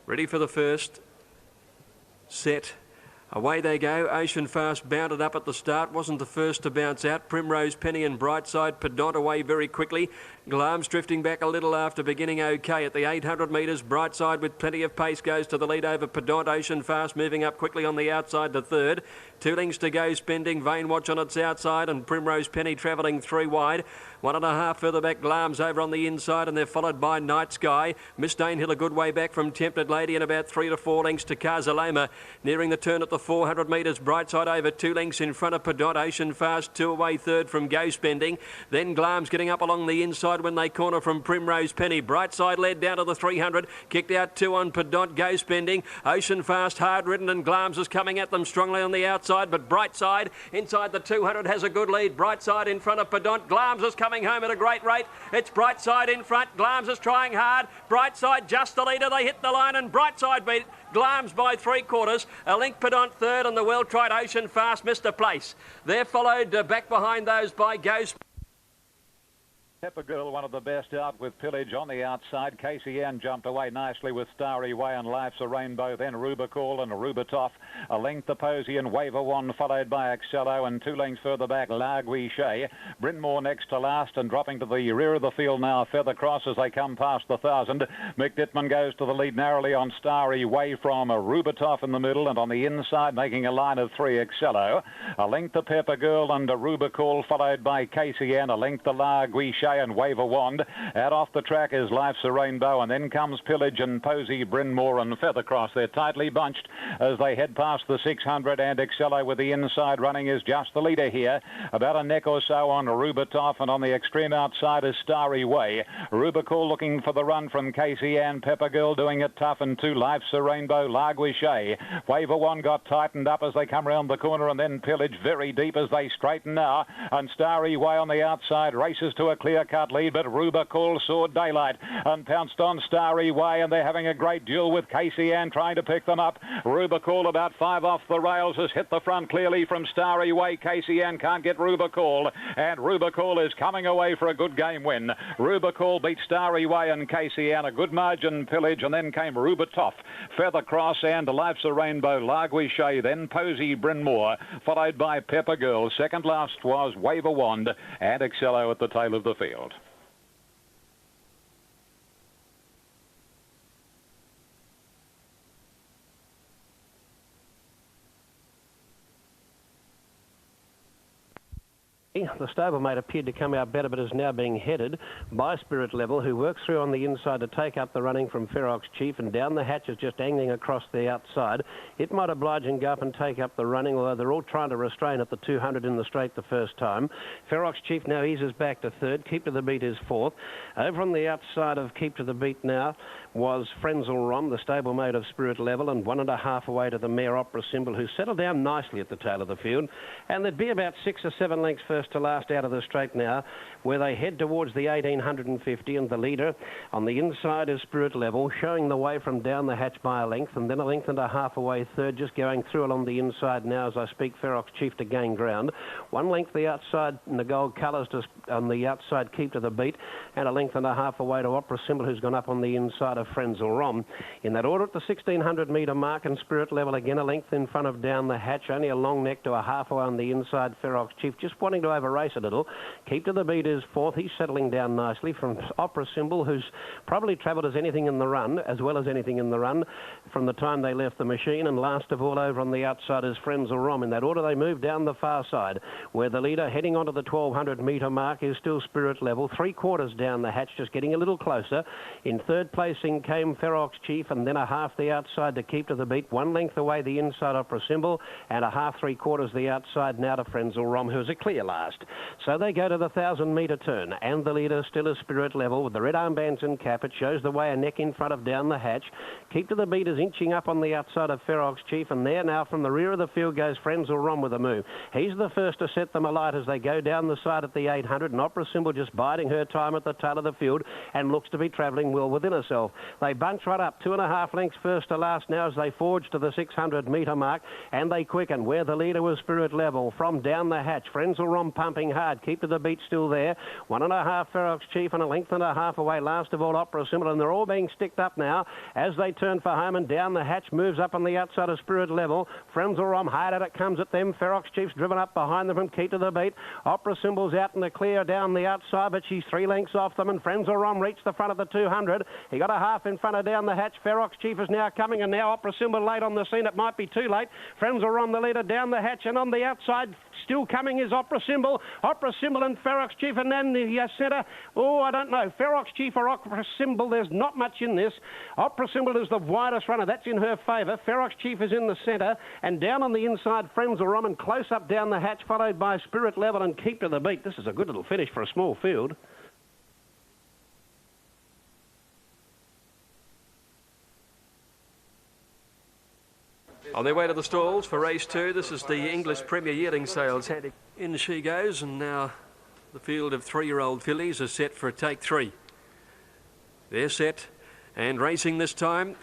Ready for the first. Set. Away they go. Ocean Fast bounded up at the start. Wasn't the first to bounce out. Primrose Penny and Brightside Pedant away very quickly. Glarms drifting back a little after beginning okay at the 800 metres. Brightside with plenty of pace goes to the lead over Pedant. Ocean Fast moving up quickly on the outside to third. 2 lengths to go spending. Vain Watch on its outside and Primrose Penny travelling 3 wide. 1.5 further back. Glarms over on the inside and they're followed by Night Sky. Miss Danehill a good way back from Tempted Lady and about 3 to 4 lengths to Carzaloma. Nearing the turn at the 400 metres. Brightside over 2 lengths in front of Pedant. Ocean Fast 2 away third from Go Spending. Then Glarms getting up along the inside when they corner from Primrose Penny. Brightside led down to the 300. Kicked out 2 on Pedant. Go Spending. Ocean Fast hard ridden and Glarms is coming at them strongly on the outside, but Brightside inside the 200 has a good lead. Brightside in front of Pedant. Glarms is coming home at a great rate. It's Brightside in front. Glarms is trying hard. Brightside just the leader. They hit the line and Brightside beat Glarms by 3/4. A link Pedant third and the well-tried Ocean Fast missed a place. They're followed back behind those by Go Spending. Pepper Girl, one of the best out with Pillage on the outside. Casey Ann jumped away nicely with Starry Way and Life's a Rainbow. Then Rubicall and Rubatoff. A length the Posy and Waver One followed by Excello and 2 lengths further back Largui Shea. Brynmore next to last and dropping to the rear of the field now. Feather Cross as they come past the 1,000. Mick Dittman goes to the lead narrowly on Starry Way from Rubatoff in the middle and on the inside making a line of 3 Excello. A length the Pepper Girl and Rubicall followed by Casey Ann. A length the Largui Shea and Wave a Wand. Out off the track is Life's a Rainbow and then comes Pillage and Posy, Brynmore and Feathercross. They're tightly bunched as they head past the 600 and Excello with the inside running is just the leader here. About a neck or so on Rubatoff and on the extreme outside is Starry Way. Rubicall looking for the run from Casey Ann. Pepper Girl doing it tough and 2 Life's a Rainbow. Largui Shea. Wave a Wand got tightened up as they come round the corner and then Pillage very deep as they straighten now and Starry Way on the outside races to a clear-cut lead, but Rubicall saw daylight and pounced on Starry Way and they're having a great duel with Casey Ann trying to pick them up. Rubicall about 5 off the rails has hit the front clearly from Starry Way. Casey Ann can't get Rubicall and Rubicall is coming away for a good game win. Rubicall beat Starry Way and Casey Ann a good margin. Pillage and then came Rubatoff, Feathercross and Life's a Rainbow, Largui Shea, then Posy, Brynmore, followed by Pepper Girl. Second last was Wave a Wand and Excello at the tail of the field. The stablemate appeared to come out better, but is now being headed by Spirit Level, who works through on the inside to take up the running from Ferox Chief, and down the hatch is just angling across the outside. It might oblige and go up and take up the running, although they're all trying to restrain at the 200 in the straight the first time. Ferox Chief now eases back to third. Keep to the Beat is fourth. Over on the outside of Keep to the Beat now was Frenzel Rom, the stablemate of Spirit Level, and 1.5 away to the mare Opera Symbol, who settled down nicely at the tail of the field. And there'd be about 6 or 7 lengths first to last out of the straight now, where they head towards the 1850, and the leader on the inside is Spirit Level, showing the way from down the hatch by a length, and then 1.5 lengths away third, just going through along the inside now as I speak. Ferox Chief to gain ground. 1 length the outside in the gold colours on the outside Keep to the Beat, and 1.5 lengths away to Opera Symbol, who's gone up on the inside of Frenzel Rom. In that order at the 1600 metre mark, and Spirit Level again a length in front of down the hatch, only a long neck to a halfway on the inside. Ferox Chief just wanting to over-race a little. Keep to the Beat is fourth. He's settling down nicely from Opera Symbol, who's probably travelled as well as anything in the run from the time they left the machine. And last of all, over on the outside is Frenzel Rom. In that order, they move down the far side, where the leader heading onto the 1200 metre mark is still Spirit Level. 3/4 down the hatch, just getting a little closer. In third placing came Ferox Chief, and then a half the outside to Keep to the Beat. 1 length away the inside Opera Symbol, and a half 3/4 the outside now to Frenzel Rom, who's a clear last. So they go to the 1000 metre turn, and the leader still is Spirit Level with the red armbands and cap. It shows the way a neck in front of down the hatch. Keep to the Beat is inching up on the outside of Ferox Chief, and there now from the rear of the field goes Frenzel Rom with a move. He's the first to set them alight as they go down the side at the 800, and Opera Symbol just biding her time at the tail of the field and looks to be travelling well within herself. They bunch right up 2.5 lengths first to last now as they forge to the 600 metre mark, and they quicken where the leader was Spirit Level from down the hatch. Frenzel Rom pumping hard. Keep to the Beat still there. there. 1.5 Ferox Chief and a length and a half away. Last of all, Opera Symbol, and they're all being sticked up now as they turn for home, and down the hatch moves up on the outside of Spirit Level. Frenzal Rom hard at it comes at them. Ferox Chief's driven up behind them from Key to the Beat. Opera Symbol's out in the clear down the outside, but she's 3 lengths off them, and Frenzal Rom reached the front of the 200. He got a half in front of down the hatch. Ferox Chief is now coming, and now Opera Symbol late on the scene. It might be too late. Frenzal Rom the leader down the hatch, and on the outside still coming is Opera Symbol. Opera Symbol and Ferox Chief, and then the centre. Oh, I don't know. Ferox Chief or Opera Symbol, there's not much in this. Opera Symbol is the widest runner. That's in her favour. Ferox Chief is in the centre, and down on the inside, Frenzal Rom, and close up down the hatch, followed by Spirit Level and Keep to the Beat. This is a good little finish for a small field. On their way to the stalls for race 2, this is the English Premier Yearling Sales. In she goes, and now the field of 3-year-old fillies is set for take 3. They're set and racing this time.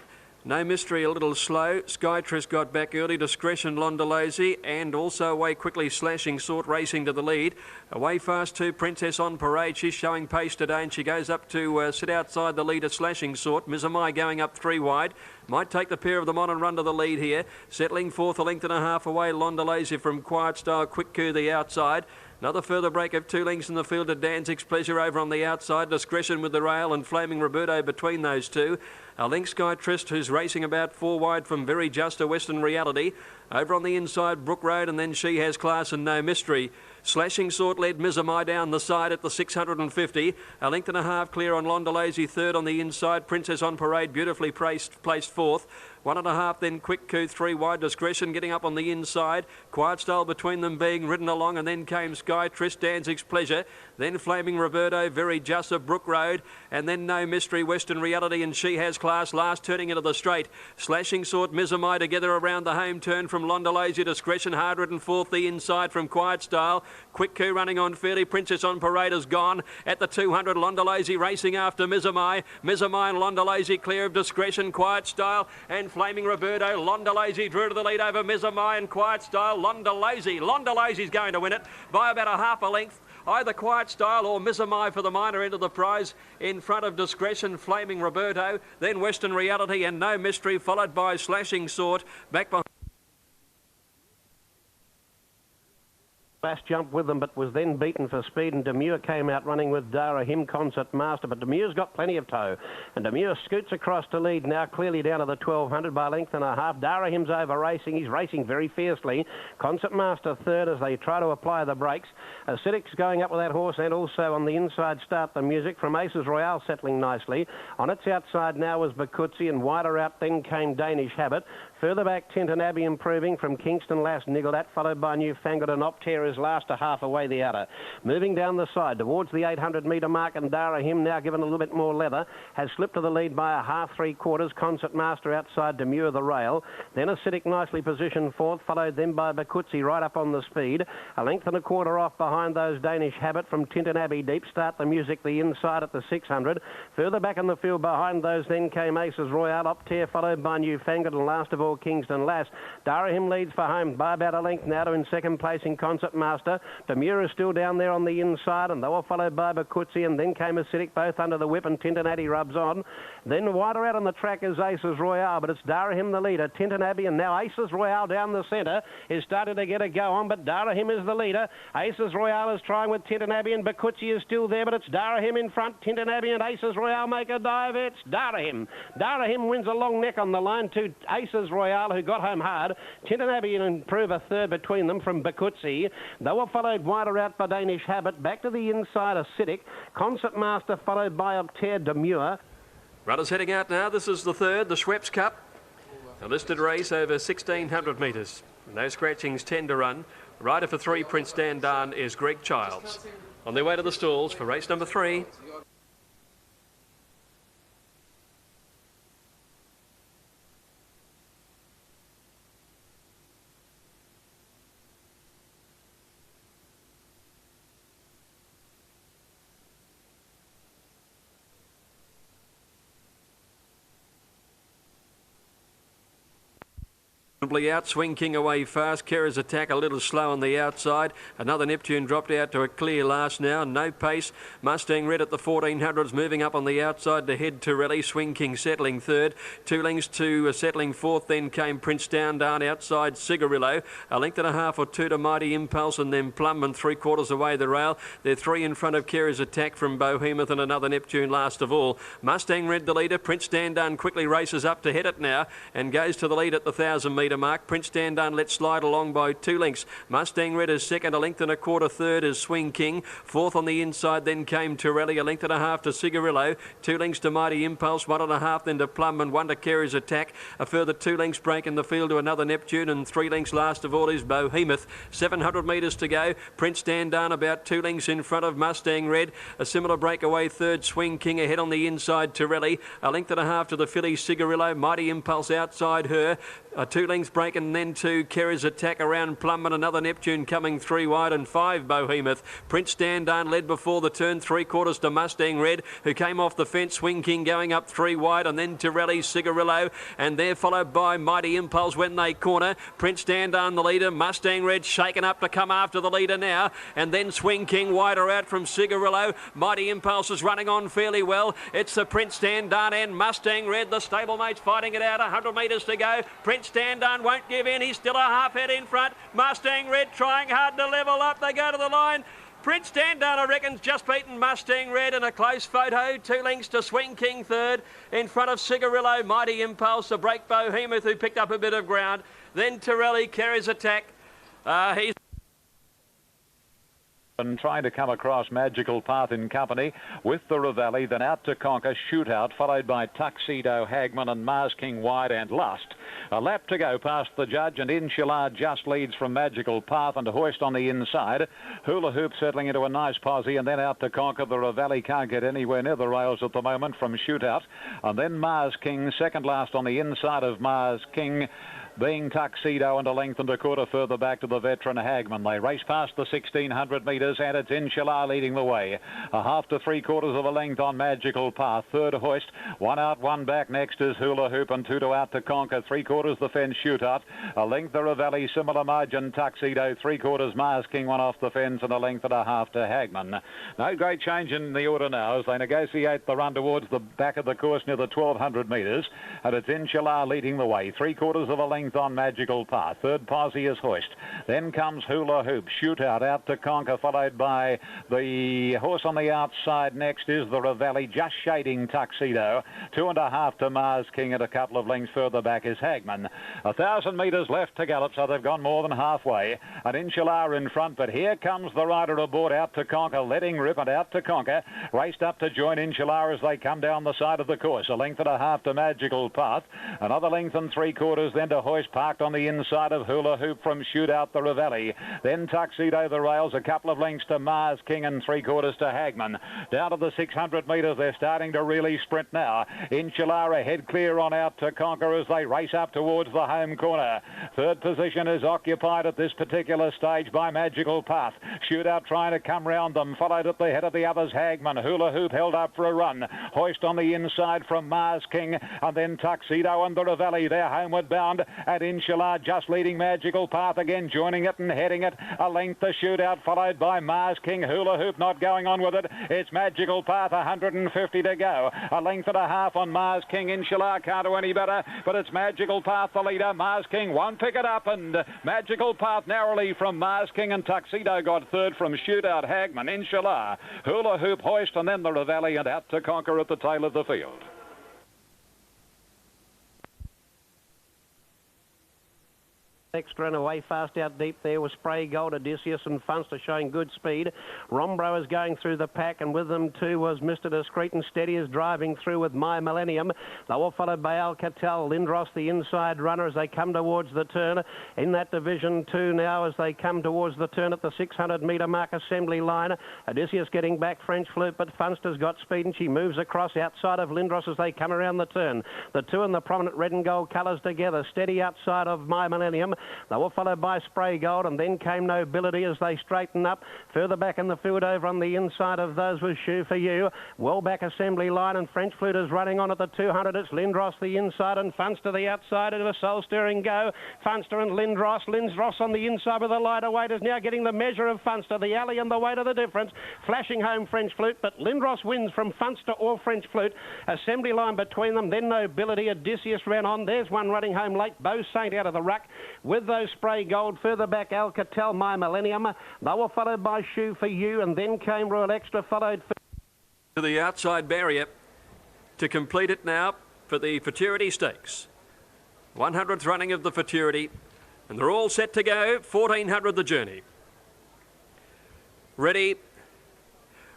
No Mystery a little slow. Skytress got back early. Discretion Londolese, and also away quickly Slashing Sword racing to the lead. Away fast too, Princess on Parade. She's showing pace today, and she goes up to sit outside the leader, Slashing Sword. Mizamai going up 3 wide. Might take the pair of them on and run to the lead here. Settling fourth, a length and a half away. Londolese from Quiet Style. Quick Coup the outside. Another further break of 2 lengths in the field to Danzig's Pleasure over on the outside. Discretion with the rail and Flaming Roberto between those two. A Link Sky Trist, who's racing about 4 wide from Very Just a Western Reality. Over on the inside, Brook Road, and then She Has Class and No Mystery. Slashing Sword led Mizamai down the side at the 650. A length and a half clear on Londolese, third on the inside. Princess on Parade beautifully placed fourth. 1.5 then Quick Coup 3 wide. Discretion getting up on the inside. Quiet Style between them being ridden along, and then came Sky Trist, Danzig's Pleasure. Then Flaming Roberto, Very Just a Brook Road, and then No Mystery, Western Reality, and She Has Class last turning into the straight. Slashing Sword, Mizamai together around the home turn from Londolese. Discretion hard ridden fourth the inside from Quiet Style. Quick Coup running on fairly. Princess on Parade is gone at the 200. Londolese racing after Mizamai. Mizamai and Londolese clear of Discretion, Quiet Style, and Flaming Roberto. Londolese drew to the lead over Mizamai and Quiet Style. Londolese going to win it by about a half a length. Either Quiet Style or Mizamai for the minor end of the prize in front of Discretion, Flaming Roberto, then Western Reality and No Mystery, followed by Slashing Sword. Back behind. Last jump with them, but was then beaten for speed, and Demure came out running with Dara Him Concert Master, but Demure's got plenty of toe, and Demure scoots across to lead now, clearly down to the 1200 by a length and a half. Dara Him's over racing. He's racing very fiercely. Concert Master third as they try to apply the brakes. Acidic's going up with that horse, and also on the inside Start the Music from Aces Royale settling nicely. On its outside now was Bakutsi, and wider out then came Danish Habit. Further back, Tinton Abbey improving from Kingston Lass Niggled At, followed by Newfangled and Optare is last, a half away the outer. Moving down the side towards the 800 metre mark, and Dara Him, now given a little bit more leather, has slipped to the lead by a half 3/4. Concert Master outside Demure the rail. Then Acidic nicely positioned fourth, followed then by Bakutsi right up on the speed. A length and a quarter off behind those Danish Habit from Tinton Abbey Deep. Start the Music the inside at the 600. Further back in the field behind those then came Aces Royale, Optare, followed by Newfangled, and last of all Kingston Lass. Dara Him leads for home by about a length now to in second place in Concert Master. Demure is still down there on the inside, and they were followed by Bakutsi, and then came Acidic, both under the whip, and Tinton Abbey rubs on. Then wider out on the track is Aces Royale, but it's Dara Him the leader. Tinton Abbey, and now Aces Royale down the centre is starting to get a go on, but Dara Him is the leader. Aces Royale is trying with Tinton Abbey, and Bakutsi is still there, but it's Dara Him in front. Tinton Abbey and Aces Royale make a dive. It's Dara Him. Dara Him wins a long neck on the line to Aces Royale, who got home hard. Tinton Abbey and improve a third between them from Bakutsi. They were followed wider out by Danish Habit. Back to the inside, Acidic. Concert Master followed by Optare Demure. Runners heading out now. This is the third, the Schweppes Cup. A listed race over 1,600 metres. No scratchings, 10 to run. Rider for 3, Prince Dandan, is Greg Childs. On their way to the stalls for race number 3. comfortably out. Swing King away fast. Kerr's Attack a little slow on the outside. Another Neptune dropped out to a clear last now. No pace. Mustang Red at the 1400s moving up on the outside to head to rally. Swing King settling third. 2 lengths to settling fourth. Then came Prince Down outside Cigarillo. A length and a half or two to Mighty Impulse, and then Plum and 3/4 away the rail. They're 3 in front of Kerr's Attack from Bohemoth, and another Neptune last of all. Mustang Red the leader. Prince Dandun quickly races up to head it now and goes to the lead at the 1,000-metre mark. Prince Dandun let slide along by 2 lengths. Mustang Red is second. A length and a quarter third is Swing King. Fourth on the inside then came Torelli. A length and a half to Cigarillo. 2 lengths to Mighty Impulse. 1.5 then to Plum and 1 to Kerr's Attack. A further 2 lengths break in the field to another Neptune, and 3 lengths last of all is Bohemoth. 700 metres to go. Prince Dandun about 2 lengths in front of Mustang Red. A similar breakaway third, Swing King ahead on the inside, Torelli. A length and a half to the filly Cigarillo. Mighty Impulse outside her. 2 lengths break, and then to Kerr's Attack around Plum, and another Neptune coming 3 wide, and 5 Bohemoth. Prince Dandun led before the turn, 3/4 to Mustang Red, who came off the fence. Swing King going up 3 wide, and then Torelli, Cigarillo, and they're followed by Mighty Impulse when they corner. Prince Dandun the leader. Mustang Red shaken up to come after the leader now, and then Swing King wider out from Cigarillo. Mighty Impulse is running on fairly well. It's the Prince Dandun and Mustang Red. The stablemates fighting it out. 100 metres to go. Prince Dandun won't give in. He's still a half head in front. Mustang Red trying hard to level up. They go to the line. Prince Dandun, I reckon's just beaten Mustang Red in a close photo. 2 lengths to Swing King third. In front of Cigarillo, Mighty Impulse, a break Bohemoth, who picked up a bit of ground. Then Torelli, Kerr's Attack. He's and trying to come across Magical Path in company with the Ravelli, then out to Conquer, Shootout, followed by Tuxedo, Hagman and Mars King wide and Lust. A lap to go past the judge, and Inshallah just leads from Magical Path, and Hoist on the inside. Hula Hoop settling into a nice posse, and then out to Conquer. The Ravelli can't get anywhere near the rails at the moment from Shootout. And then Mars King, second last on the inside of Mars King, being Tuxedo, and a length and a quarter further back to the veteran Hagman. They race past the 1,600 metres, and it's Inshallah leading the way. A half to 3/4 of a length on Magical Path. Third Hoist. 1 out, 1 back. Next is Hula Hoop, and 2 to out to Conquer. 3/4 the fence Shootout. A length the Ravelli, similar margin Tuxedo. 3/4 Mars King, 1 off the fence, and a length and a half to Hagman. No great change in the order now as they negotiate the run towards the back of the course near the 1,200 metres, and it's Inshallah leading the way. 3/4 of a length on Magical Path. Third posse is Hoist. Then comes Hula Hoop. Shootout out to Conquer, followed by the horse on the outside. Next is the Ravelli, just shading Tuxedo. 2.5 to Mars King, and a couple of lengths further back is Hagman. 1,000 metres left to gallop, so they've gone more than halfway. And Inshallah in front, but here comes the rider aboard out to Conquer, letting rip, and out to Conquer. Raced up to join Inshallah as they come down the side of the course. A length and a half to Magical Path. Another length and 3/4 then to Hoist, parked on the inside of Hula Hoop from Shootout the Ravelli. Then Tuxedo the rails, a couple of lengths to Mars King, and 3/4 to Hagman. Down to the 600 metres, they're starting to really sprint now. Inshallah ahead clear on out to Conquer as they race up towards the home corner. Third position is occupied at this particular stage by Magical Path. Shootout trying to come round them, followed at the head of the others Hagman. Hula Hoop held up for a run. Hoist on the inside from Mars King, and then Tuxedo and the Ravelli. They're homeward bound, and Inshallah just leading Magical Path again, joining it and heading it. A length to Shootout, followed by Mars King. Hula Hoop not going on with it. It's Magical Path, 150 to go. A length and a half on Mars King. Inshallah can't do any better, but it's Magical Path the leader. Mars King won't pick it up, and Magical Path narrowly from Mars King, and Tuxedo got third from Shootout, Hagman, Inshallah, Hula Hoop, Hoist, and then the Ravelli, and out to Conquer at the tail of the field. Extra and away fast out deep there was Spray Gold, Odysseus and Funster showing good speed. Rombro is going through the pack, and with them too was Mr. Discreet, and Steady is driving through with My Millennium. They were followed by Alcatel, Lindros the inside runner as they come towards the turn. In that division too now as they come towards the turn at the 600 metre mark assembly line. Odysseus getting back French Flute, but Funster's got speed and she moves across outside of Lindros as they come around the turn. The two in the prominent red and gold colours together. Steady outside of My Millennium. They were followed by Spray Gold, and then came Nobility as they straighten up. Further back in the field over on the inside of those was Shoe for You. Well back Assembly Line, and French Flute is running on at the 200. It's Lindros the inside and Funster the outside of a soul stirring go. Funster and Lindros. Lindros on the inside with a lighter weight is now getting the measure of Funster. The alley and the weight of the difference. Flashing home French Flute, but Lindros wins from Funster or French Flute. Assembly Line between them, then Nobility. Odysseus ran on. There's one running home late. Beau Saint out of the ruck with those Spray Gold. Further back Alcatel, My Millennium. They were followed by Shoe for You, and then came Royal Extra, followed to the outside barrier to complete it now for the Futurity Stakes. 100th running of the Futurity, and they're all set to go. 1400 the journey. Ready,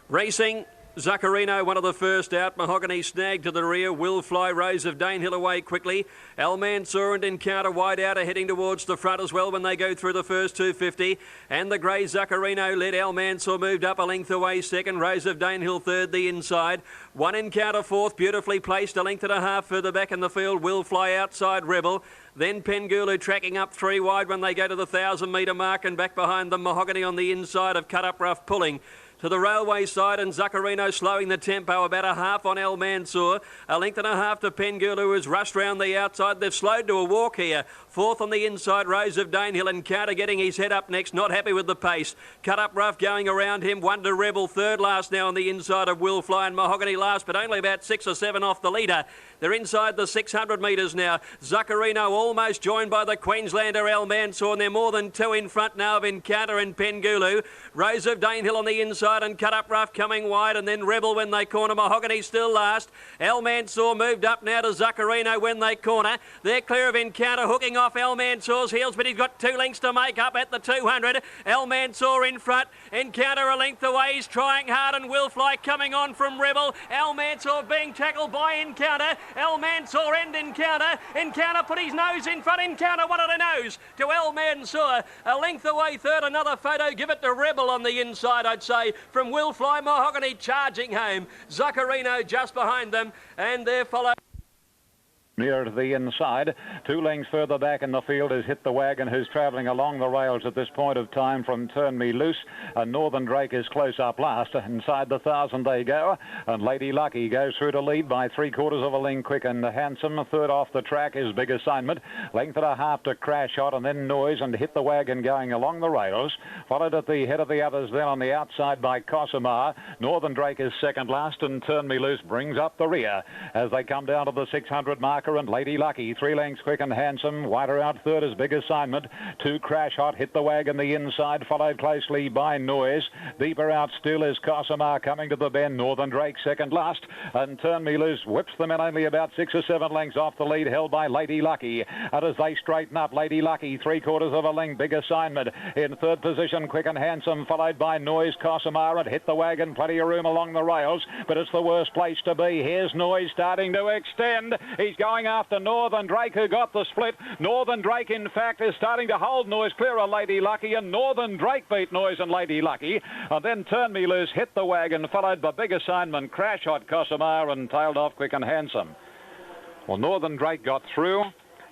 racing. Zuccarino, one of the first out. Mahogany snagged to the rear. Will Fly, Rose of Danehill away quickly. El Mansour and Encounter wide out are heading towards the front as well when they go through the first 250. And the grey Zuccarino led. El Mansour moved up a length away second. Rose of Danehill third, the inside. One Encounter fourth, beautifully placed a length and a half further back in the field. Will Fly outside Rebel. Then Pengulu tracking up three wide when they go to the 1,000-metre mark, and back behind them Mahogany on the inside of Cut Up Rough pulling to the railway side, and Zuccarino slowing the tempo about a half on El Mansour. A length and a half to Pengulu, who's rushed round the outside. They've slowed to a walk here. Fourth on the inside, Rose of Danehill, and Carter getting his head up next, not happy with the pace. Cut Up Rough going around him. Wonder Rebel third last now on the inside of Will Fly, and Mahogany last, but only about 6 or 7 off the leader. They're inside the 600 metres now. Zuccarino almost joined by the Queenslander El Mansour, and they're more than 2 in front now of Encounter and Pengulu. Rose of Danehill on the inside, and Cut Up Rough coming wide, and then Rebel when they corner. Mahogany still last. El Mansour moved up now to Zuccarino when they corner. They're clear of Encounter, hooking off El Mansour's heels, but he's got 2 lengths to make up at the 200. El Mansour in front. Encounter a length away. He's trying hard, and Will Fly coming on from Rebel. El Mansour being tackled by Encounter. El Mansour and Encounter. Encounter put his nose in front. Encounter wanted a nose to El Mansour. A length away third. Another photo. Give it to Rebel on the inside, I'd say, from Will Fly. Mahogany charging home. Zuccarino just behind them, and they're followed. Near to the inside, 2 lengths further back in the field is Hit the Wagon, who's travelling along the rails at this point of time from Turn Me Loose. And Northern Drake is close up last. Inside the 1,000 they go, and Lady Lucky goes through to lead by 3/4 of a length. Quick and Handsome. Third off the track is Big Assignment. Length and a half to Crash Hot, and then Noise and Hit the Wagon going along the rails. Followed at the head of the others then on the outside by Cossamar. Northern Drake is second last, and Turn Me Loose brings up the rear as they come down to the 600 marker. And Lady Lucky, 3 lengths Quick and Handsome. Wider out third is Big Assignment. 2 Crash Hot, Hit the Wagon the inside, followed closely by Noise. Deeper out still is Cossamar coming to the bend. Northern Drake second last, and Turn Me Loose whips them in only about 6 or 7 lengths off the lead, held by Lady Lucky. And as they straighten up, Lady Lucky 3/4 of a length. Big Assignment in third position. Quick and Handsome, followed by Noise, Cossamar, and Hit the Wagon. Plenty of room along the rails, but it's the worst place to be. Here's Noise starting to extend. He's going after Northern Drake, who got the split. Northern Drake, in fact, is starting to hold Noise clear of Lady Lucky, and Northern Drake beat Noise and Lady Lucky. And then Turn Me Loose, Hit the Wagon, followed by Big Assignment, Crash Hot, Cossamar, and tailed off Quick and Handsome. Well, Northern Drake got through.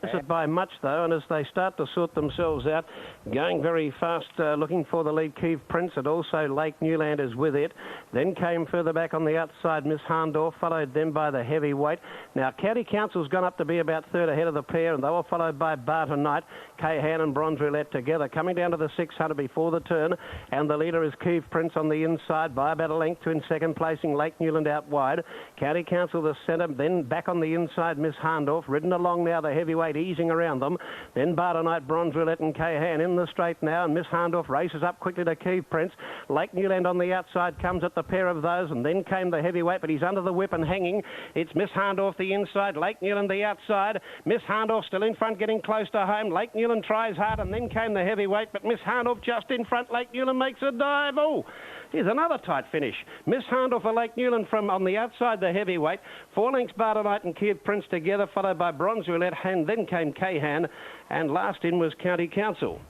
It by much though, and as they start to sort themselves out, going very fast, looking for the lead, Keeve Prince, and also Lake Newland is with it. Then came further back on the outside Miss Harndorf, followed then by the heavyweight. Now County Council's gone up to be about third ahead of the pair, and they were followed by Barton Knight, Cahan and Bronze Roulette together, coming down to the 600 before the turn, and the leader is Keeve Prince on the inside by about a length to in second placing Lake Newland out wide. County Council the centre, then back on the inside Miss Harndorf, ridden along now the heavyweight, easing around them. Then Barton Knight, Bronze Roulette and Cahan in the straight now, and Miss Harndorf races up quickly to Keeve Prince. Lake Newland on the outside comes at the pair of those, and then came the heavyweight, but he's under the whip and hanging. It's Miss Harndorf the inside, Lake Newland the outside. Miss Harndorf still in front, getting close to home. Lake Newland tries hard, and then came the heavyweight, but Miss Harndorf just in front. Lake Newland makes a dive. Oh, here's another tight finish. Miss Harndorf for Lake Newland from on the outside, the heavyweight. 4 lengths Barton Knight and Keeve Prince together, followed by Bronze Roulette, and then came Cahan, and last in was County Council.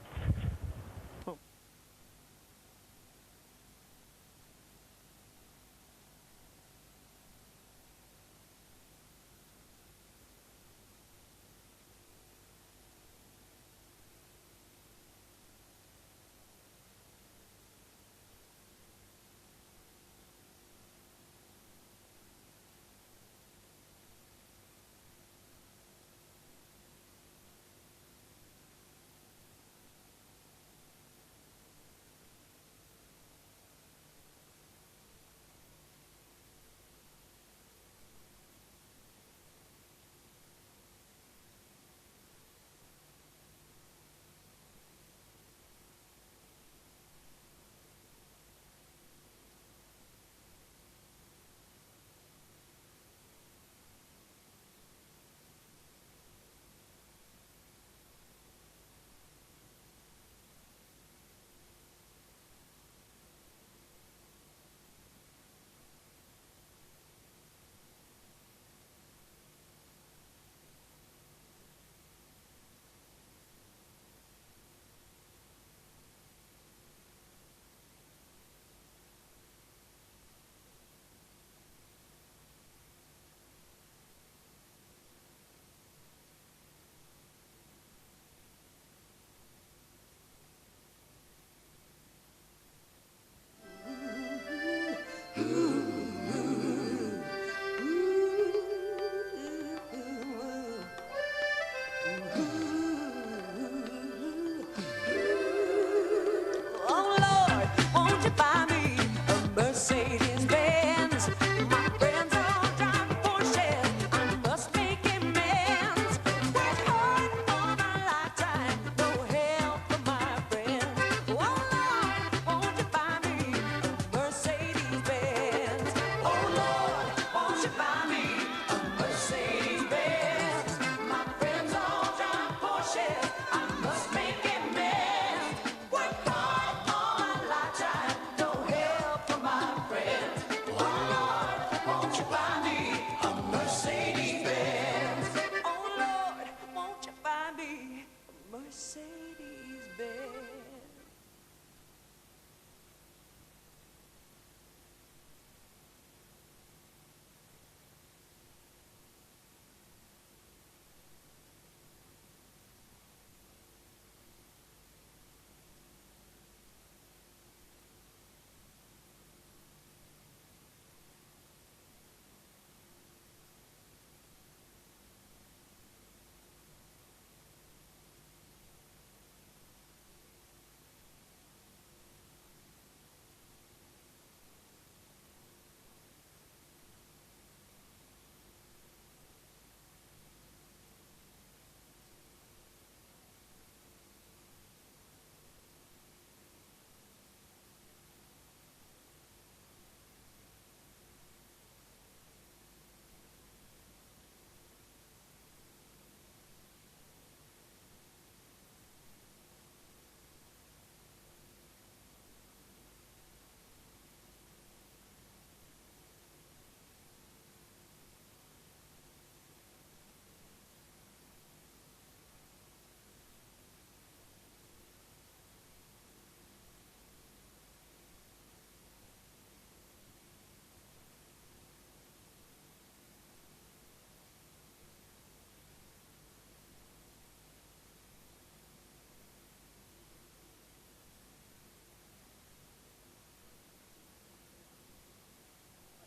Oh Lord, won't you buy me a Mercedes Benz? My friends all drive Porsches. I must make amends. Work hard all my lifetime, no help from my friends. Oh Lord, won't you buy me a Mercedes Benz? Oh Lord, won't you buy me a Mercedes Benz? My friends all drive Porsches. I must make amends. Work hard all my lifetime, no help from my friends. Oh Lord, won't you buy me a Mercedes Benz? Oh Lord, won't you buy me a Mercedes Benz?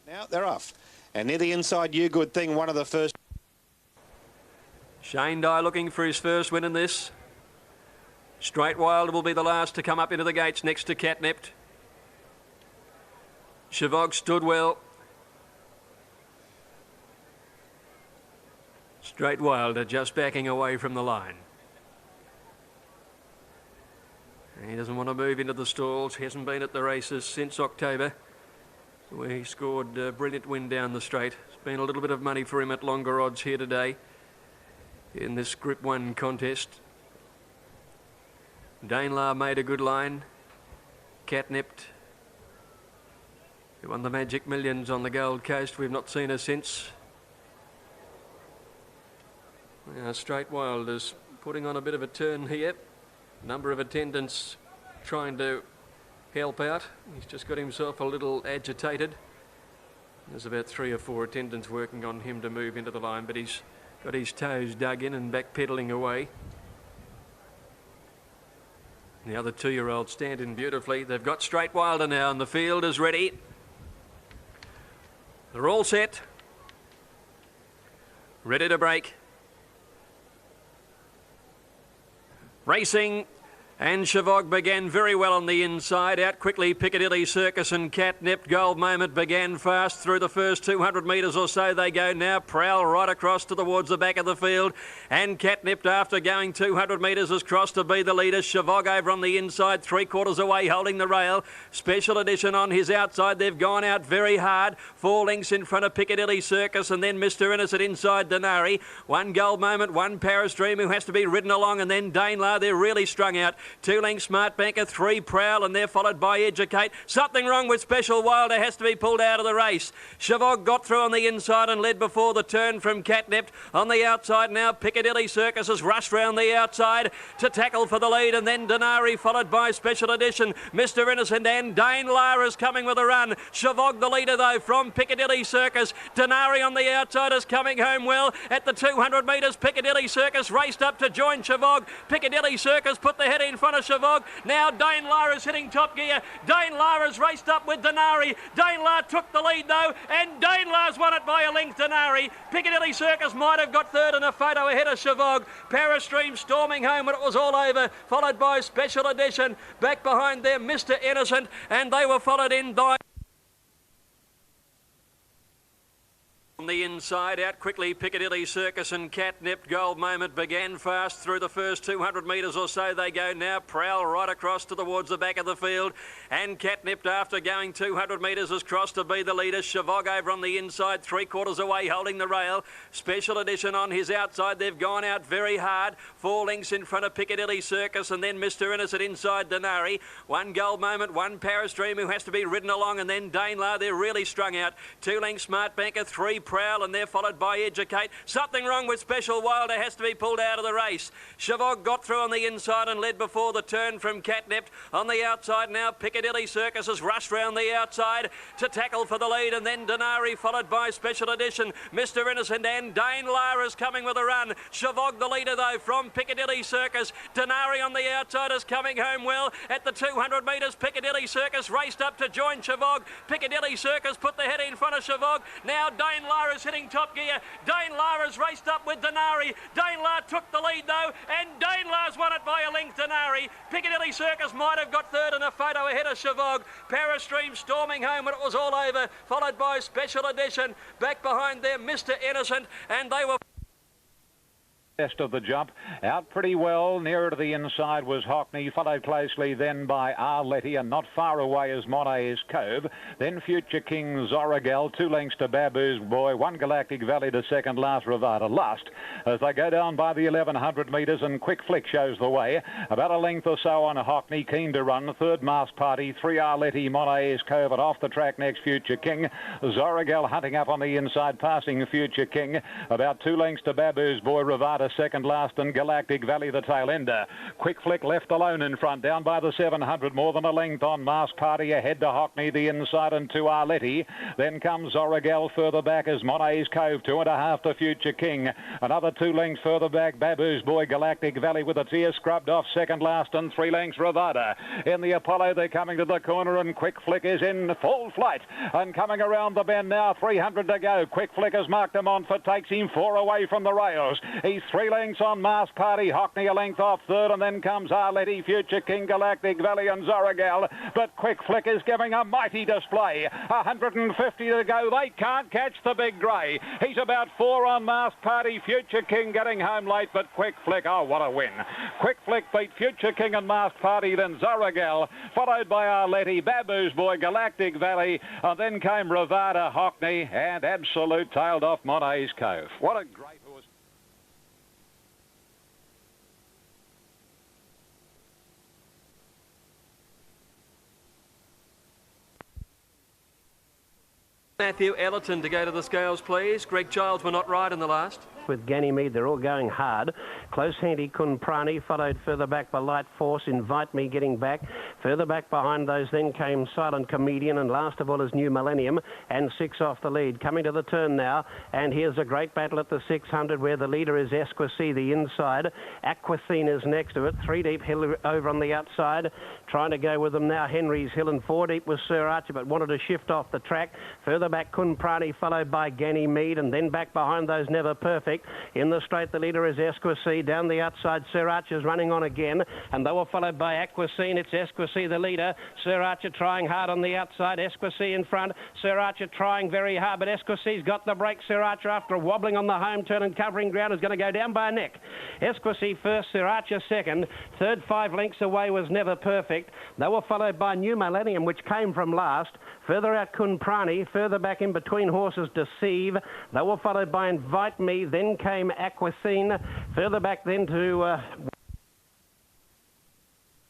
Now they're off. And near the inside, You Good Thing, one of the first. Shane Dye looking for his first win in this. Straight Wild will be the last to come up into the gates next to Catnipped. Chavog stood well. Straight Wild are just backing away from the line. He doesn't want to move into the stalls. He hasn't been at the races since October, where he scored a brilliant win down the straight. It's been a little bit of money for him at longer odds here today in this Group 1 contest. Danelaw made a good line. Catnipped, who won the Magic Millions on the Gold Coast. We've not seen her since. Now Straight Wild is putting on a bit of a turn here. Number of attendants trying to help out. He's just got himself a little agitated. There's about 3 or 4 attendants working on him to move into the line, but he's got his toes dug in and backpedaling away. The other 2-year-olds stand in beautifully. They've got Straight Wilder now, and the field is ready. They're all set, ready to break. Racing, and Chavog began very well on the inside. Out quickly, Piccadilly Circus and Catnipped. Gold Moment began fast through the first 200 metres or so. They go now. Prowl right across towards the back of the field. And Catnipped, after going 200 metres, has crossed to be the leader. Chavog over on the inside, 3/4 away, holding the rail. Special Edition on his outside. They've gone out very hard. 4 lengths in front of Piccadilly Circus, and then Mr. Innocent inside Denari. 1 Gold Moment, 1 Paris Dream, who has to be ridden along, and then Danelaw. They're really strung out. 2 lengths Smart Banker, 3 Prowl, and they're followed by Educate. Something wrong with Special Wilder, has to be pulled out of the race. Chavog got through on the inside and led before the turn from Catnipped. On the outside now, Piccadilly Circus has rushed round the outside to tackle for the lead, and then Denari followed by Special Edition. Mr. Innocent and Danelaw is coming with a run. Chavog the leader though from Piccadilly Circus. Denari on the outside is coming home well at the 200 metres. Piccadilly Circus raced up to join Chavog. Piccadilly Circus put the head in front of Chavog. Now Dane Lara's hitting top gear. Dane Lara's raced up with Denari. Dane Lara took the lead though, and Dane Lara's won it by a length. Denari. Piccadilly Circus might have got third in a photo ahead of Chavog. Parastream storming home when it was all over, followed by Special Edition. Back behind them, Mr. Innocent, and they were followed in by... On the inside, out quickly, Piccadilly Circus and Catnip. Gold Moment began fast through the first 200 metres or so. They go now. Prowl right across towards the back of the field. And Catnip, after going 200 metres, has crossed to be the leader. Chavog over on the inside, 3/4 away, holding the rail. Special Edition on his outside. They've gone out very hard. 4 lengths in front of Piccadilly Circus, and then Mr. Innocent inside Denari. 1 Gold Moment, 1 Parastream who has to be ridden along, and then Dane Lar. They're really strung out. 2 lengths Smart Banker, 3 Prowl, and they're followed by Educate. Something wrong with Special Wilder, has to be pulled out of the race. Chavog got through on the inside and led before the turn from Catnip. On the outside now, Piccadilly Circus has rushed round the outside to tackle for the lead, and then Denari followed by Special Edition. Mr. Innocent and Dane Lara's coming with a run. Chavog the leader though from Piccadilly Circus. Denari on the outside is coming home well at the 200 metres. Piccadilly Circus raced up to join Chavog. Piccadilly Circus put the head in front of Chavog. Now Dane Lara's hitting top gear. Dane Lara's raced up with Denari. Dane Lara took the lead though, and Dane Lara's won it by a length. Denari. Piccadilly Circus might have got third in a photo ahead of Chavog. Parastream storming home when it was all over, followed by Special Edition. Back behind them, Mr. Innocent, and they were... Best of the jump. Out pretty well. Nearer to the inside was Hockney, followed closely then by Arletty, and not far away is Monet's Cove. Then Future King, Zoragel, 2 lengths to Babu's Boy, 1 Galactic Valley to second last, Rivada last. As they go down by the 1100 metres, and Quick Flick shows the way. About a length or so on Hockney, keen to run. 3rd Masked Party, 3 Arletty, Monet's Cove, and off the track next Future King. Zoragel hunting up on the inside, passing Future King. About 2 lengths to Babu's Boy, Rivada second last, and Galactic Valley the tail ender. Quick Flick left alone in front, down by the 700, more than a length on Masked Party, ahead to Hockney the inside, and to Arletty. Then comes Zoragel. Further back is Monet's Cove, 2.5 to Future King. Another 2 lengths further back, Babu's Boy, Galactic Valley with its ear scrubbed off, second last, and 3 lengths Rivada. In the Apollo, they're coming to the corner, and Quick Flick is in full flight and coming around the bend now. 300 to go. Quick Flick has marked him on for, takes him 4 away from the rails. He's 3 lengths on Masked Party. Hockney a length off third, and then comes Arletty, Future King, Galactic Valley, and Zoragel. But Quick Flick is giving a mighty display. 150 to go. They can't catch the big grey. He's about 4 on Masked Party. Future King getting home late, but Quick Flick, oh, what a win. Quick Flick beat Future King and Masked Party, then Zoragel, followed by Arletty, Babu's Boy, Galactic Valley, and then came Rivada, Hockney, and Absolute tailed off Monet's Cove. What a great horse. Matthew Ellerton to go to the scales, please. Greg Childs were not right in the last. With Ganymede, they're all going hard. Close handy Kunprani, followed further back by Light Force. Invite Me getting back. Further back behind those then came Silent Comedian, and last of all is New Millennium, and 6 off the lead. Coming to the turn now, and here's a great battle at the 600 where the leader is Esquissy, the inside. Aquacine is next to it. 3 deep, Hill over on the outside. Trying to go with them now, Henry's Hill, and 4 deep was Sir Archer, but wanted to shift off the track. Further back Kunprani, followed by Ganymede, and then back behind those Never Perfect. In the straight, the leader is Esquissy. Down the outside, Sir Archer's running on again, and they were followed by Aquacine. It's Esquissy, the leader. Sir Archer trying hard on the outside. Esquissy in front. Sir Archer trying very hard, but Esquissy's got the break. Sir Archer, after wobbling on the home turn and covering ground, is going to go down by a neck. Esquissy first, Sir Archer second. Third, 5 lengths away was Never Perfect. They were followed by New Millennium, which came from last. Further out, Kunprani. Further back in between horses, Deceive. They were followed by Invite Me. Then came Aquacine. Further back then to...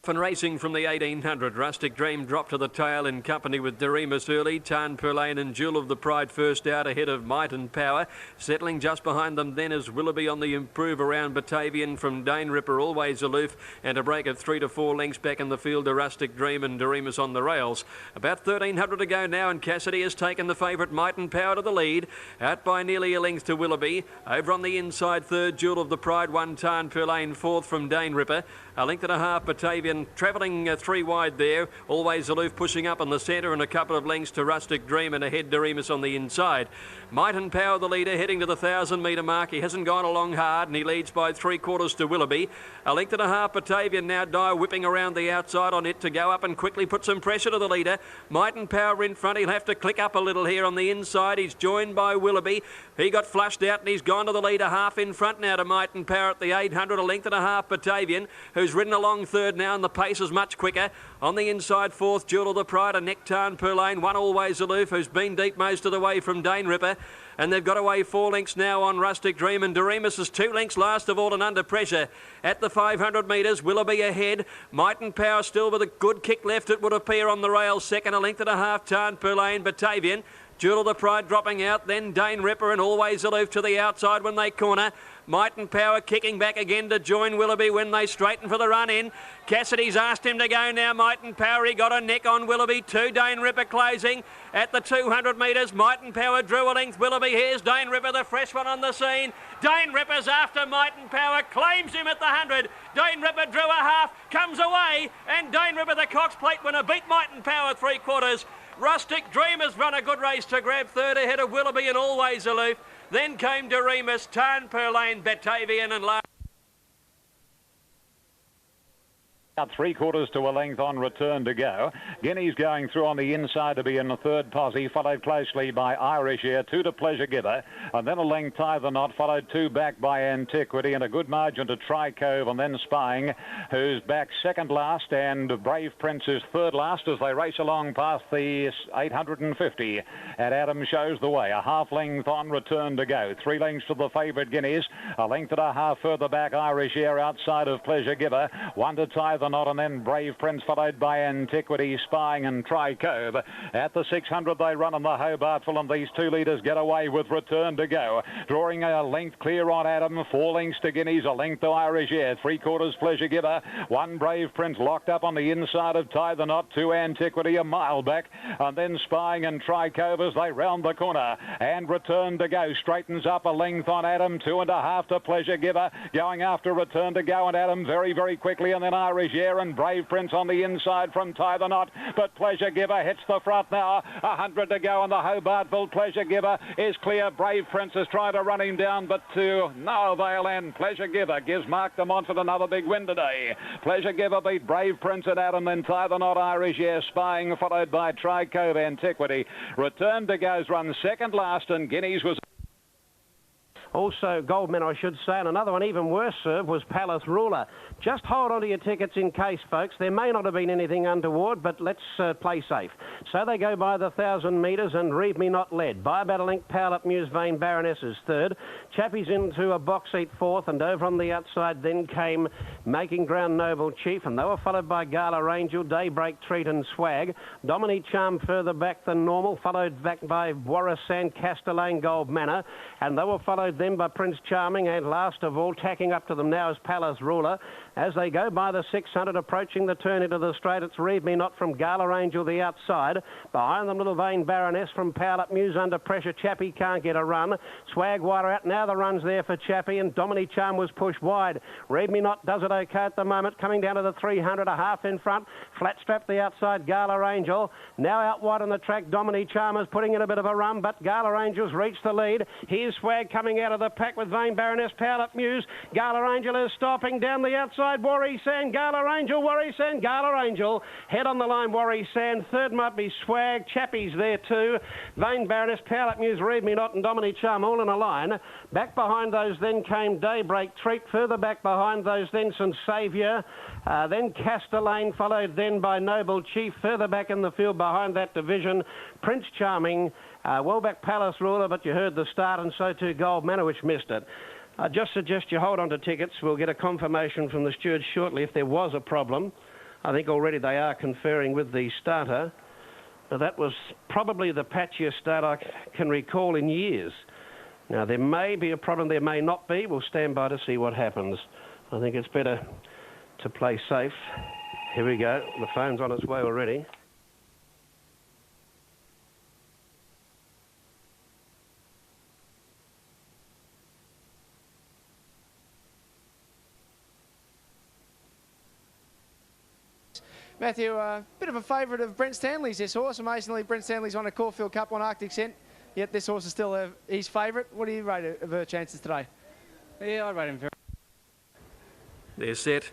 Off and racing from the 1800. Rustic Dream dropped to the tail in company with Doremus early. Tarn Purlane and Jewel of the Pride first out ahead of Might and Power. Settling just behind them then is Willoughby on the improve around Batavian from Dane Ripper, always aloof, and a break of 3 to 4 lengths back in the field to Rustic Dream and Doremus on the rails. About 1300 to go now, and Cassidy has taken the favourite Might and Power to the lead. Out by nearly a length to Willoughby. Over on the inside third, Jewel of the Pride, 1 Tarn Purlane fourth from Dane Ripper. A length and a half Batavian travelling 3 wide there, always aloof, pushing up in the centre, and a couple of lengths to Rustic Dream and ahead Doremus on the inside. Might and Power the leader, heading to the 1,000 metre mark. He hasn't gone along hard and he leads by 3/4 to Willoughby. A length and a half Batavian now, Dyer whipping around the outside on it to go up and quickly put some pressure to the leader. Might and Power in front. He'll have to click up a little here on the inside. He's joined by Willoughby. He got flushed out and he's gone to the leader, half in front now to Might and Power at the 800. A length and a half Batavian, who's ridden along third now, and the pace is much quicker. On the inside fourth, Jewel of the Pride, a neck Tarn Purlane, 1 always aloof, who's been deep most of the way from Dane Ripper. And they've got away 4 lengths now on Rustic Dream, and Doremus is 2 lengths last of all and under pressure. At the 500 metres, Willoughby ahead. Might and Power still with a good kick left, it would appear, on the rails. Second, a length and a half, Tarn Purlane, Batavian. Jewel of the Pride dropping out, then Dane Ripper and always aloof to the outside when they corner. Might and Power kicking back again to join Willoughby when they straighten for the run in. Cassidy's asked him to go now, Might and Power. He got a neck on Willoughby. 2 Dane Ripper closing at the 200 metres. Might and Power drew a length. Willoughby, here's Dane Ripper, the fresh one on the scene. Dane Ripper's after Might and Power, claims him at the 100. Dane Ripper drew a half, comes away, and Dane Ripper, the Cox Plate winner, beat Might and Power 3/4. Rustic Dream has run a good race to grab third ahead of Willoughby and always aloof. Then came Doremus, Tarn Purlane, Batavian and last. 3/4 to a length on return to go. Guineas going through on the inside to be in the third posse, followed closely by Irish Air, 2 to Pleasure Giver, and then a length Tie the Knot, followed 2 back by Antiquity, and a good margin to Tri Cove, and then Spying, who's back second last, and Brave Prince is third last as they race along past the 850. And Adam shows the way, a half length on return to go. 3 lengths to the favourite Guineas, a length and a half further back Irish Air outside of Pleasure Giver, 1 to Tie the Knot, and then Brave Prince followed by Antiquity, Spying and Tri Cove. At the 600 they run on the Hobartville, and these 2 leaders get away with return to go. Drawing a length clear on Adam, 4 lengths to Guineas, a length to Irish Air, 3/4 Pleasure Giver, 1 Brave Prince locked up on the inside of Tie the Knot, 2 Antiquity a mile back, and then Spying and Tri Cove as they round the corner. And return to go straightens up a length on Adam, 2 1/2 to Pleasure Giver, going after return to go, and Adam very, very quickly, and then Irish Air and Brave Prince on the inside from Tie the Knot, but Pleasure Giver hits the front now. 100 to go on the Hobartville. Pleasure Giver is clear. Brave Prince is trying to run him down, but to no avail, and Pleasure Giver gives Mark de Montfort another big win today. Pleasure Giver beat Brave Prince and Adam, then Tie the Knot, Irish Air, Spying, followed by Tri Cove, Antiquity. Return to go's run second last, and Guineas was... Also, Goldman, I should say, and another one even worse served was Palace Ruler. Just hold on to your tickets in case, folks. There may not have been anything untoward, but let's play safe. So they go by the 1,000 metres, and Read Me Not led. By about a length, Powered Up Muse Vain Baroness is third. Chappie's into a box seat fourth, and over on the outside then came Making Ground Noble Chief, and they were followed by Gala Angel, Daybreak Treat and Swag. Dominique Charm further back than normal, followed back by Warrisand, Castellane, Gold Manor, and they were followed then by Prince Charming, and last of all, tacking up to them now is Palace Ruler. As they go by the 600, approaching the turn into the straight, it's Read Me Not from Gala Angel, the outside. Behind them, Little Vain Baroness from Powered Up Muse under pressure. Chappie can't get a run. Swag wider out. Now the run's there for Chappie, and Dominique Charm was pushed wide. Read Me Not does it okay at the moment, coming down to the 300, a half in front. Flat strap the outside, Gala Angel. Now out wide on the track, Dominique Chalmers putting in a bit of a run, but Gala Angel's reached the lead. Here's Swag coming out of the pack with Vain Baroness, Powered Up Muse. Gala Angel is stopping down the outside. Warrisand, Gala Angel, Warrisand, Gala Angel. Head on the line, Warrisand. Third might be Swag. Chappie's there too. Vain Baroness, Powered Up Muse, Read Me Not and Dominique Charm all in a line. Back behind those then came Daybreak Treat. Further back behind those then St Saviour. Then Castellane, followed then by Noble Chief. Further back in the field behind that division, Prince Charming. Well back Palace Ruler, but you heard the start, and so too Gold Manor, which missed it. I just suggest you hold on to tickets. We'll get a confirmation from the steward shortly if there was a problem. I think already they are conferring with the starter. Now, that was probably the patchiest start I can recall in years. Now, there may be a problem, there may not be. We'll stand by to see what happens. I think it's better to play safe. Here we go. The phone's on its way already. Matthew, a bit of a favourite of Brent Stanley's, this horse. Amazingly, Brent Stanley's won a Caulfield Cup on Arctic Scent, yet this horse is still his favourite. What do you rate of her chances today? Yeah, I rate him very. They're set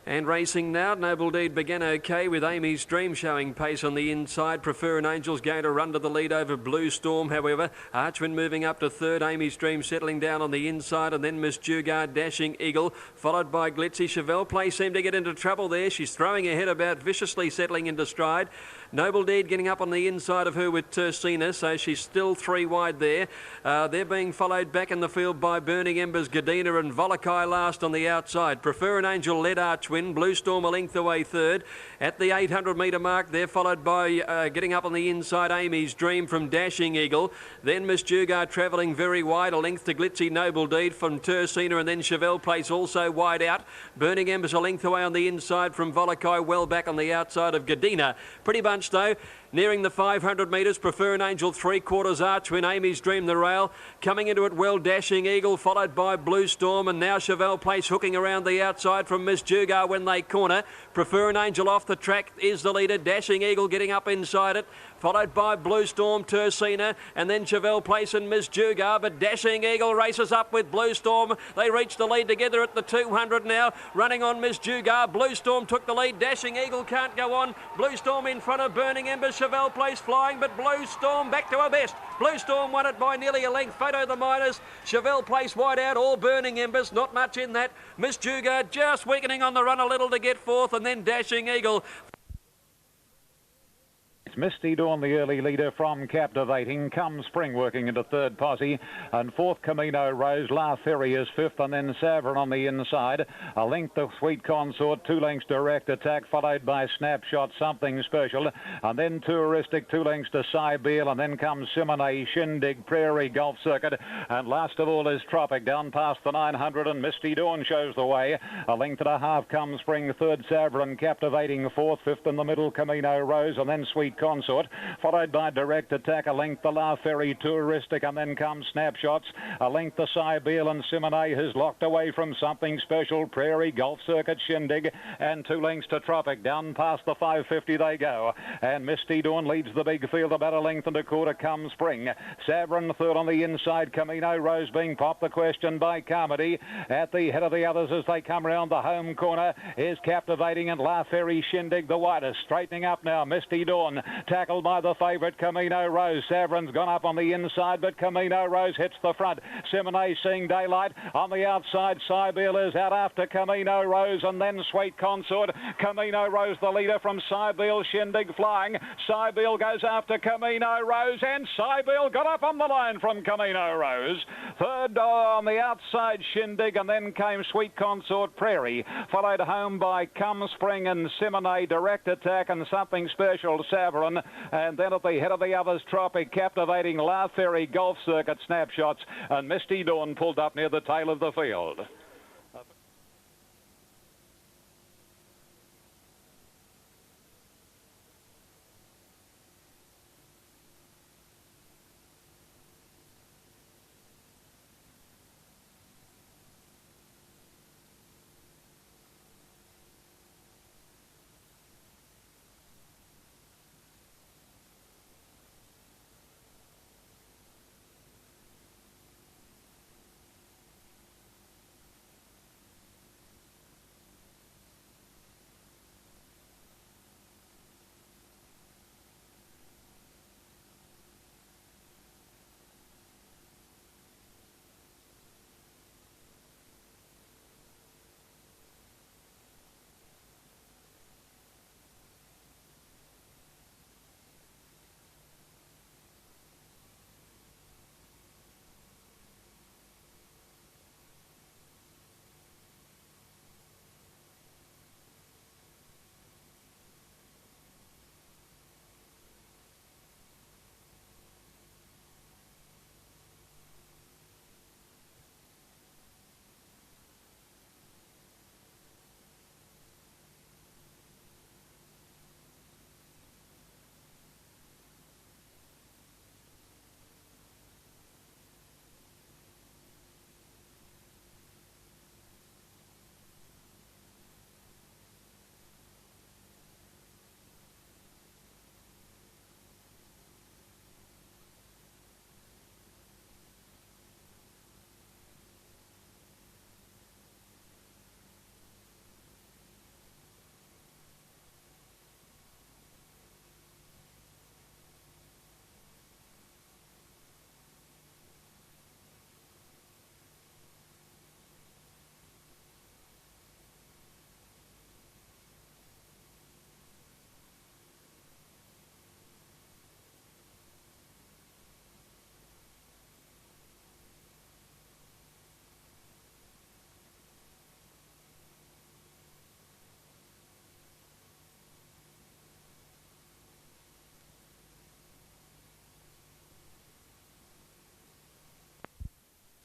and racing now. Noble Deed began okay with Amy's Dream showing pace on the inside. Prefer an Angel's going to run to the lead over Blue Storm, however. Archman moving up to third. Amy's Dream settling down on the inside, and then Miss Dugard, Dashing Eagle, followed by Glitzy. Chevelle Play seemed to get into trouble there. She's throwing her head about viciously, settling into stride. Noble Deed getting up on the inside of her with Tersina, so she's still 3 wide there. They're being followed back in the field by Burning Embers, Gadina and Volakai last on the outside. Prefer an Angel led Archwin. Blue Storm a length away third. At the 800 metre mark, they're followed by getting up on the inside Amy's Dream from Dashing Eagle. Then Miss Dugard travelling very wide, a length to Glitzy Noble Deed from Tersina, and then Chevelle Place also wide out. Burning Embers a length away on the inside from Volakai, well back on the outside of Gadina. Pretty bunch though. Nearing the 500 metres, Prefer an Angel 3/4 Archwin, Amy's Dream the rail. Coming into it well, Dashing Eagle, followed by Blue Storm, and now Chevelle Place hooking around the outside from Miss Dugard when they corner. Prefer an Angel off the track is the leader. Dashing Eagle getting up inside it, followed by Blue Storm, Tersina, and then Chevelle Place and Miss Dugard, but Dashing Eagle races up with Blue Storm. They reach the lead together at the 200 now, running on Miss Dugard. Blue Storm took the lead. Dashing Eagle can't go on. Blue Storm in front of Burning Embers. Chevelle Place flying, but Blue Storm back to her best. Blue Storm won it by nearly a length. Photo the minors. Chevelle Place wide out, all Burning Embers, not much in that. Miss Dugard just weakening on the run a little to get fourth, and then Dashing Eagle. It's Misty Dawn, the early leader from Captivating. Come Spring working into third posse. And fourth, Camino Rose. La Ferry is fifth, and then Savern on the inside. A length of Sweet Consort, 2 lengths Direct Attack, followed by Snapshot, Something Special. And then Touristic, 2 lengths to Cybele, and then comes Simone, Shindig, Prairie Golf Circuit. And last of all is Tropic, down past the 900, and Misty Dawn shows the way. A length and a half, Come Spring, third Savern, Captivating, fourth, fifth in the middle, Camino Rose, and then Sweet Consort, followed by Direct Attack, a length to La Ferry, Touristic, and then comes Snapshots, a length to Cybele, and Simone has locked away from Something Special, Prairie Golf Circuit, Shindig, and 2 lengths to Tropic. Down past the 550 they go, and Misty Dawn leads the big field about a length and a quarter. Come Spring, Savern third on the inside, Camino Rose being popped the question by Carmody. At the head of the others as they come round the home corner is Captivating, and La Ferry, Shindig the widest. Straightening up now, Misty Dawn, tackled by the favourite Camino Rose. Savern's gone up on the inside, but Camino Rose hits the front. Simone seeing daylight on the outside. Cybele is out after Camino Rose, and then Sweet Consort. Camino Rose the leader from Cybele. Shindig flying. Cybele goes after Camino Rose, and Cybele got up on the line from Camino Rose. Third on the outside, Shindig, and then came Sweet Consort, Prairie, followed home by Come Spring and Simone, Direct Attack, and Something Special, Savern. And then at the head of the others, Tropic, Captivating, La Ferry, Golf Circuit, Snapshots, and Misty Dawn pulled up near the tail of the field.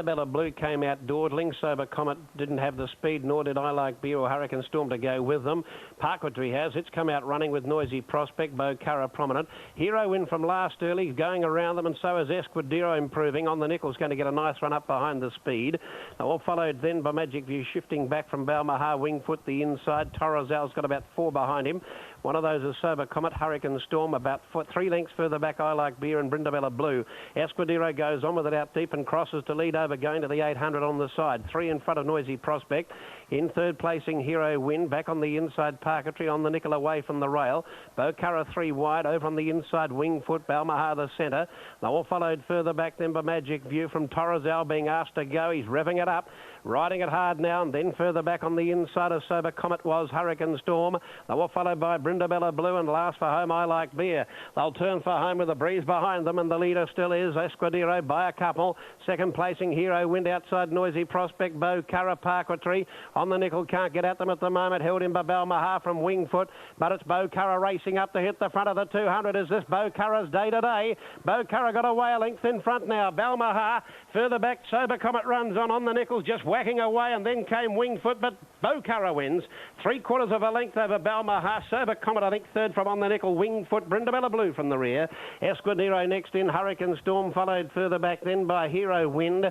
Brindabella Blue came out dawdling. Sober Comet didn't have the speed, nor did I Like Beer or Hurricane Storm to go with them. Parquetry has. It's come out running with Noisy Prospect, Bocara prominent. Hero Win from last early, going around them, and so is Esquadero improving. On the Nickel's going to get a nice run up behind the speed. All followed then by Magic View, shifting back from Balmaha, Wingfoot the inside. Torozal's got about 4 behind him. One of those is Sober Comet, Hurricane Storm, about 3 lengths further back, I Like Beer and Brindabella Blue. Esquadero goes on with it out deep and crosses to lead over, going to the 800 on the side. 3 in front of Noisy Prospect. In third placing, Hero Win, back on the inside, Parquetry on the Nickel away from the rail. Bocara 3 wide, over on the inside, Wingfoot, Balmaha the centre. They all followed further back then by Magic View from Torozal being asked to go. He's revving it up, riding it hard now, and then further back on the inside of Sober Comet was Hurricane Storm. They were followed by Brindabella Blue, and last for home, I Like Beer. They'll turn for home with a breeze behind them, and the leader still is Esquadero by a couple. Second placing, Hero Wind outside Noisy Prospect, Bocara, Parquetry. On the Nickel, can't get at them at the moment, held in by Balmaha from Wingfoot, but it's Bocara racing up to hit the front of the 200. Is this Bocara's day today? Bocara got away a length in front now. Balmaha further back, Sober Comet runs on the Nickel, just whacking away, and then came Wingfoot, but Bocara wins 3/4 of a length over Balmaha. Sober Comet, I think, third from on the Nickel. Wingfoot, Brindabella Blue from the rear. Esquadero next in, Hurricane Storm followed further back then by Hero Wind.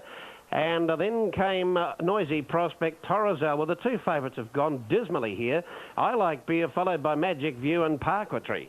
And then came Noisy Prospect, Torozal. Well, the 2 favourites have gone dismally here. I Like Beer, followed by Magic View and Parquetry.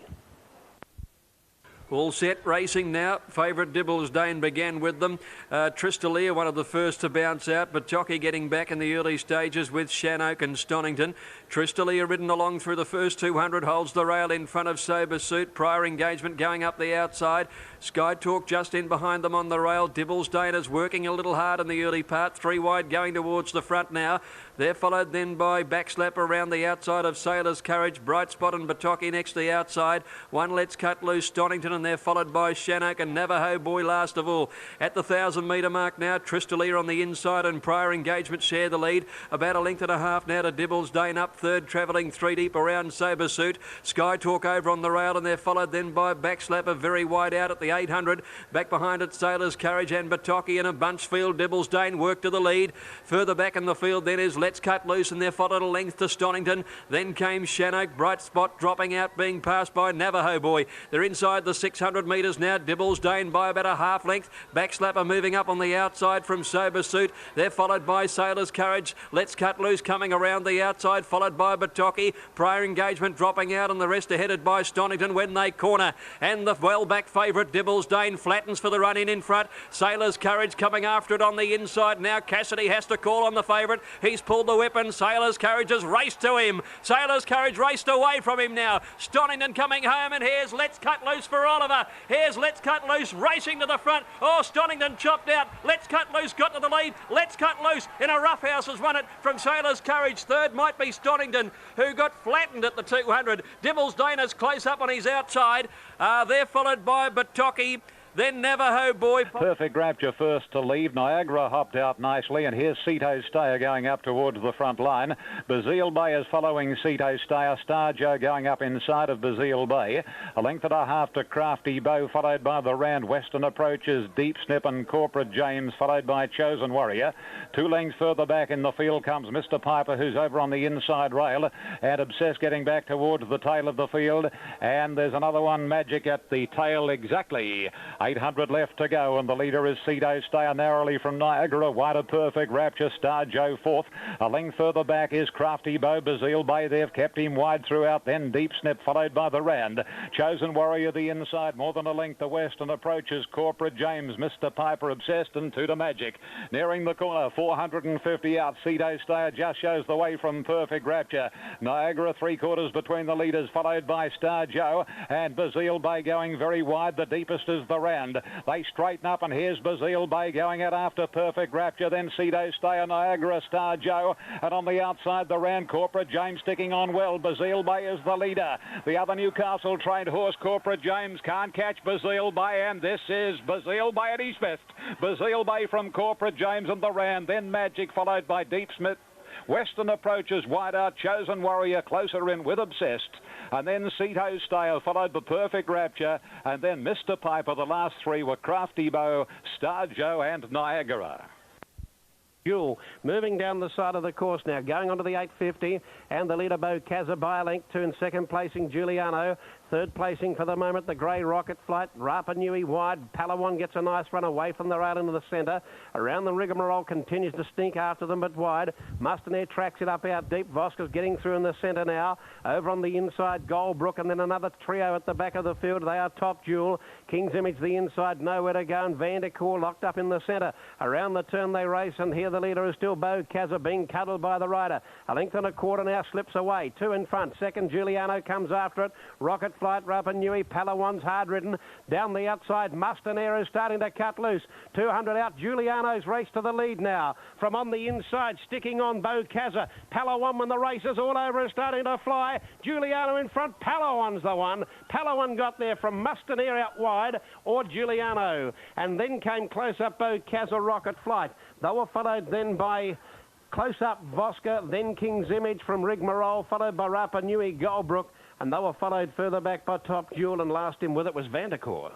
All set, racing now. Favourite Dibbles Dane began with them. Tristalia, one of the first to bounce out, but Jockey getting back in the early stages with Shanoak and Stonington. Tristalia ridden along through the first 200, holds the rail in front of Sober Suit. Prior Engagement going up the outside. Sky Talk just in behind them on the rail. Dibbles Dane is working a little hard in the early part. 3 wide going towards the front now. They're followed then by Backslap around the outside of Sailor's Courage. Bright Spot and Bataki next to the outside. 1 Let's Cut Loose, Stonington, and they're followed by Shanoak and Navajo Boy last of all. At the 1,000-metre mark now, Tristalia on the inside and Prior Engagement share the lead. About a length and a half now to Dibbles Dane up third, travelling 3 deep around Sober Suit. Sky Talk over on the rail, and they're followed then by Backslapper very wide out at the 800. Back behind it, Sailor's Courage and Bataki in a bunch field. Dibbles Dane work to the lead. Further back in the field then is Let's Cut Loose, and they're followed a length to Stonington. Then came Shanoak, Bright Spot dropping out, being passed by Navajo Boy. They're inside the 600 metres now. Dibbles Dane by about a half length. Backslapper moving up on the outside from Sober Suit. They're followed by Sailor's Courage. Let's Cut Loose coming around the outside, followed by Bataki. Prior Engagement dropping out, and the rest are headed by Stonington when they corner. And the well-back favourite Dibbles Dane flattens for the run in front. Sailor's Courage coming after it on the inside. Now Cassidy has to call on the favourite. He's pulled the whip, and Sailor's Courage has raced to him. Sailor's Courage raced away from him now. Stonington coming home, and here's Let's Cut Loose for Oliver. Here's Let's Cut Loose racing to the front. Oh, Stonington chopped out. Let's Cut Loose got to the lead. Let's Cut Loose in a rough house has won it from Sailor's Courage. Third might be Stonington, who got flattened at the 200. Dibbles Dane is close up on his outside. They're followed by Bataki. Then Navajo Boy. Perfect Rapture first to leave. Niagara hopped out nicely, and here's Ceto Stayer going up towards the front line. Bazile Bay is following Ceto Stayer. Star Joe going up inside of Bazile Bay. A length and a half to Crafty Bow, followed by the Rand. Western approaches Deep Snip and Corporate James, followed by Chosen Warrior. 2 lengths further back in the field comes Mr. Piper, who's over on the inside rail, and Obsessed getting back towards the tail of the field. And there's another one, Magic, at the tail exactly. 800 left to go, and the leader is Ceto Stayer narrowly from Niagara. Wider Perfect Rapture, Star Joe fourth. A length further back is Crafty Bow. Bazile Bay, they've kept him wide throughout. Then Deep Snip, followed by the Rand. Chosen Warrior the inside, more than a length to Western approaches Corporate James, Mr. Piper Obsessed, and 2 to Magic. Nearing the corner, 450 out. Ceto Stayer just shows the way from Perfect Rapture. Niagara 3/4 between the leaders, followed by Star Joe, and Bazile Bay going very wide. The deepest is the Rand. They straighten up, and here's Bazile Bay going out after Perfect Rapture. Then Ceto Stayer, Niagara, Star Joe, and on the outside the Rand. Corporate James sticking on well. Bazile Bay is the leader. The other Newcastle trained horse, Corporate James, can't catch Bazile Bay, and this is Bazile Bay at his best. Bazile Bay from Corporate James and the Rand. Then Magic, followed by Deep Smith. Western approaches wide out. Chosen Warrior closer in with Obsessed. And then Ceto Stayer, followed by Perfect Rapture. And then Mr. Piper. The last 3 were Crafty Bow, Star Joe and Niagara. Jewel moving down the side of the course now, going onto the 850, and the leader Bo Kaza by a length. 2 in second placing Giuliano. Third placing for the moment, the grey Rocket Flight. Rapa Nui wide. Palawan gets a nice run away from the rail into the centre. Around the rigmarole continues to stink after them, but wide. Mustaine tracks it up out deep. Voska's getting through in the centre now. Over on the inside, Goldbrook, and then another trio at the back of the field. They are Top Jewel. King's Image the inside, nowhere to go, and Vandercourt locked up in the centre. Around the turn they race, and here the leader is still Bo Kaza, being cuddled by the rider. A length and a quarter now slips away. 2 in front. Second, Giuliano comes after it. Rocket Flight, Rapa Nui, Palawan's hard ridden. Down the outside, Mustaine is starting to cut loose. 200 out. Giuliano's race to the lead now. From on the inside, sticking on Bo Kaza. Palawan, when the race is all over, is starting to fly. Giuliano in front. Palawan's the one. Palawan got there from Mustaine out wide, or Giuliano. And then came close up Bo Kaza, Rocket Flight. They were followed then by close up Voska, then King's Image from Rigmarole, followed by Rapa Nui, Goldbrook, and they were followed further back by Top Jewel, and last in with it was Vandercourt.